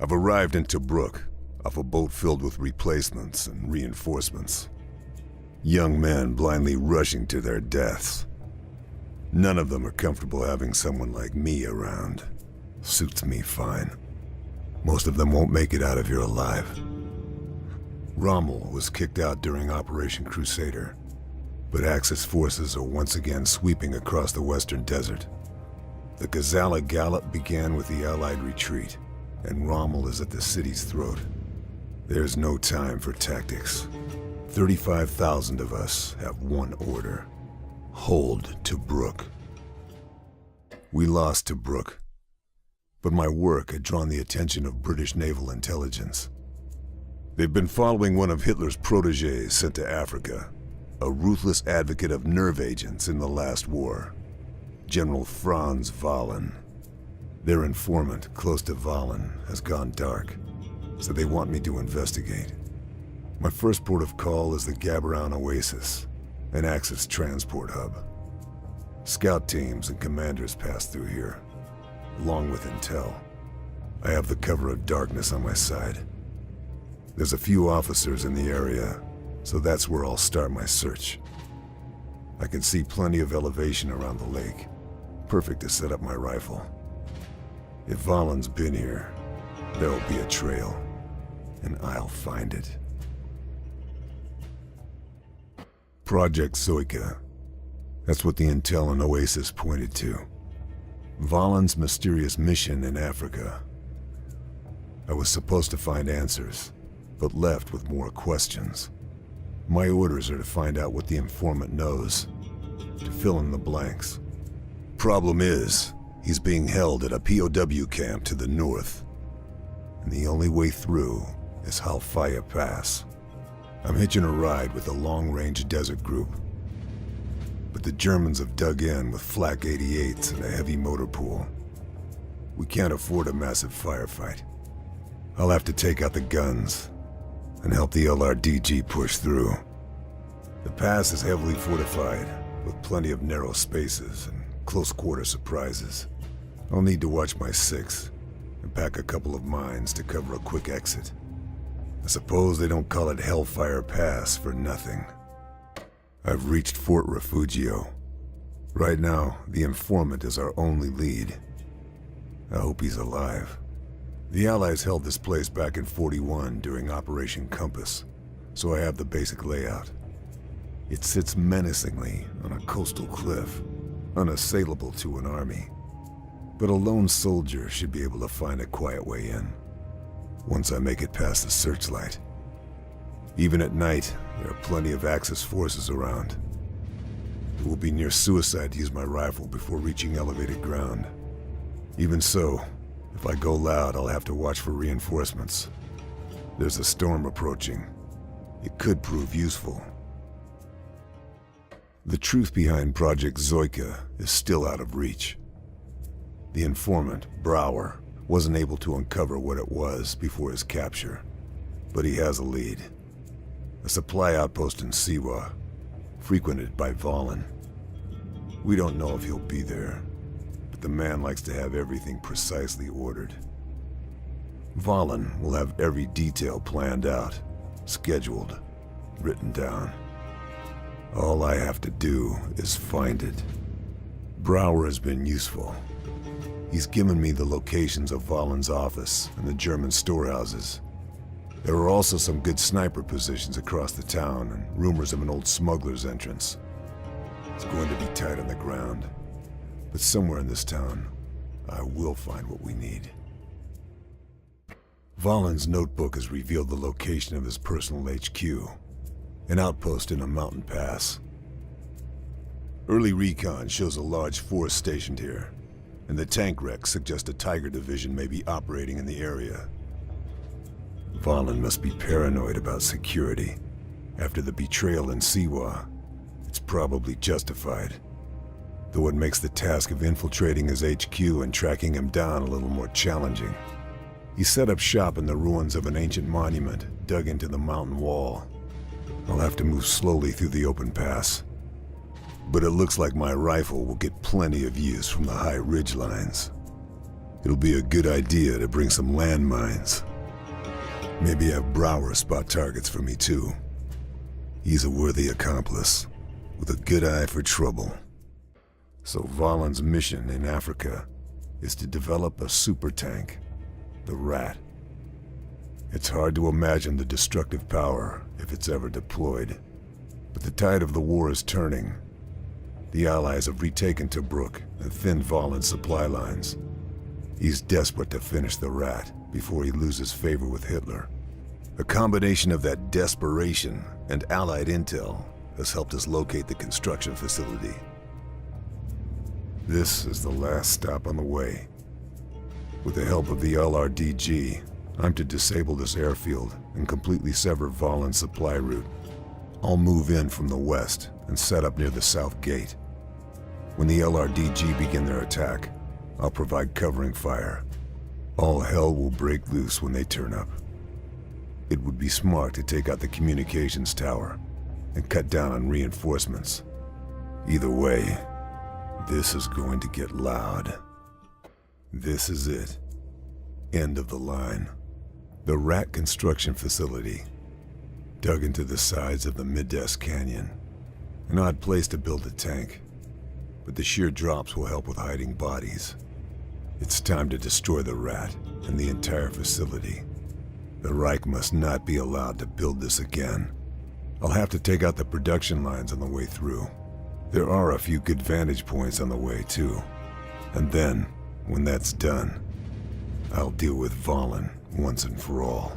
I've arrived in Tobruk, off a boat filled with replacements and reinforcements. Young men blindly rushing to their deaths. None of them are comfortable having someone like me around. Suits me fine. Most of them won't make it out of here alive. Rommel was kicked out during Operation Crusader, but Axis forces are once again sweeping across the western desert. The Gazala Gallop began with the Allied retreat, and Rommel is at the city's throat. There's no time for tactics. 35,000 of us have one order. Hold Tobruk. We lost Tobruk, but my work had drawn the attention of British naval intelligence. They've been following one of Hitler's protégés sent to Africa, a ruthless advocate of nerve agents in the last war, General Franz Wahlen. Their informant, close to Wahlen, has gone dark, so they want me to investigate. My first port of call is the Gaborone Oasis, an Axis transport hub. Scout teams and commanders pass through here, along with intel. I have the cover of darkness on my side. There's a few officers in the area, so that's where I'll start my search. I can see plenty of elevation around the lake, perfect to set up my rifle. If Wahlen's been here, there'll be a trail, and I'll find it. Project Zoika. That's what the intel in Oasis pointed to. Wahlen's mysterious mission in Africa. I was supposed to find answers, but left with more questions. My orders are to find out what the informant knows, to fill in the blanks. Problem is, he's being held at a POW camp to the north, and the only way through is Halfaya Pass. I'm hitching a ride with a long-range desert group, but the Germans have dug in with flak 88s and a heavy motor pool. We can't afford a massive firefight. I'll have to take out the guns and help the LRDG push through. The pass is heavily fortified, with plenty of narrow spaces and close-quarter surprises. I'll need to watch my six and pack a couple of mines to cover a quick exit. I suppose they don't call it Hellfire Pass for nothing. I've reached Fort Refugio. Right now, the informant is our only lead. I hope he's alive. The Allies held this place back in '41 during Operation Compass, so I have the basic layout. It sits menacingly on a coastal cliff, unassailable to an army. But a lone soldier should be able to find a quiet way in, once I make it past the searchlight. Even at night, there are plenty of Axis forces around. It will be near suicide to use my rifle before reaching elevated ground. Even so, if I go loud, I'll have to watch for reinforcements. There's a storm approaching. It could prove useful. The truth behind Project Zoika is still out of reach. The informant, Brouwer, wasn't able to uncover what it was before his capture, but he has a lead. A supply outpost in Siwa, frequented by Wahlen. We don't know if he'll be there, but the man likes to have everything precisely ordered. Wahlen will have every detail planned out, scheduled, written down. All I have to do is find it. Brouwer has been useful. He's given me the locations of Wahlen's office and the German storehouses. There are also some good sniper positions across the town and rumors of an old smuggler's entrance. It's going to be tight on the ground, but somewhere in this town, I will find what we need. Wahlen's notebook has revealed the location of his personal HQ, an outpost in a mountain pass. Early recon shows a large force stationed here, and the tank wrecks suggest a Tiger division may be operating in the area. Wahlen must be paranoid about security. After the betrayal in Siwa, it's probably justified. Though it makes the task of infiltrating his HQ and tracking him down a little more challenging. He set up shop in the ruins of an ancient monument dug into the mountain wall. I'll have to move slowly through the open pass. But it looks like my rifle will get plenty of use from the high ridge lines. It'll be a good idea to bring some landmines. Maybe have Brower spot targets for me too. He's a worthy accomplice, with a good eye for trouble. So Valen's mission in Africa is to develop a super tank, the Rat. It's hard to imagine the destructive power if it's ever deployed, but the tide of the war is turning. The Allies have retaken Tobruk and thinned Valen's supply lines. He's desperate to finish the Rat before he loses favor with Hitler. A combination of that desperation and Allied intel has helped us locate the construction facility. This is the last stop on the way. With the help of the LRDG, I'm to disable this airfield and completely sever Valen's supply route. I'll move in from the west and set up near the south gate. When the LRDG begin their attack, I'll provide covering fire. All hell will break loose when they turn up. It would be smart to take out the communications tower and cut down on reinforcements. Either way, this is going to get loud. This is it. End of the line. The Rat construction facility, dug into the sides of the Midas Canyon. An odd place to build a tank, but the sheer drops will help with hiding bodies. It's time to destroy the Rat and the entire facility. The Reich must not be allowed to build this again. I'll have to take out the production lines on the way through. There are a few good vantage points on the way too. And then, when that's done, I'll deal with Valen once and for all.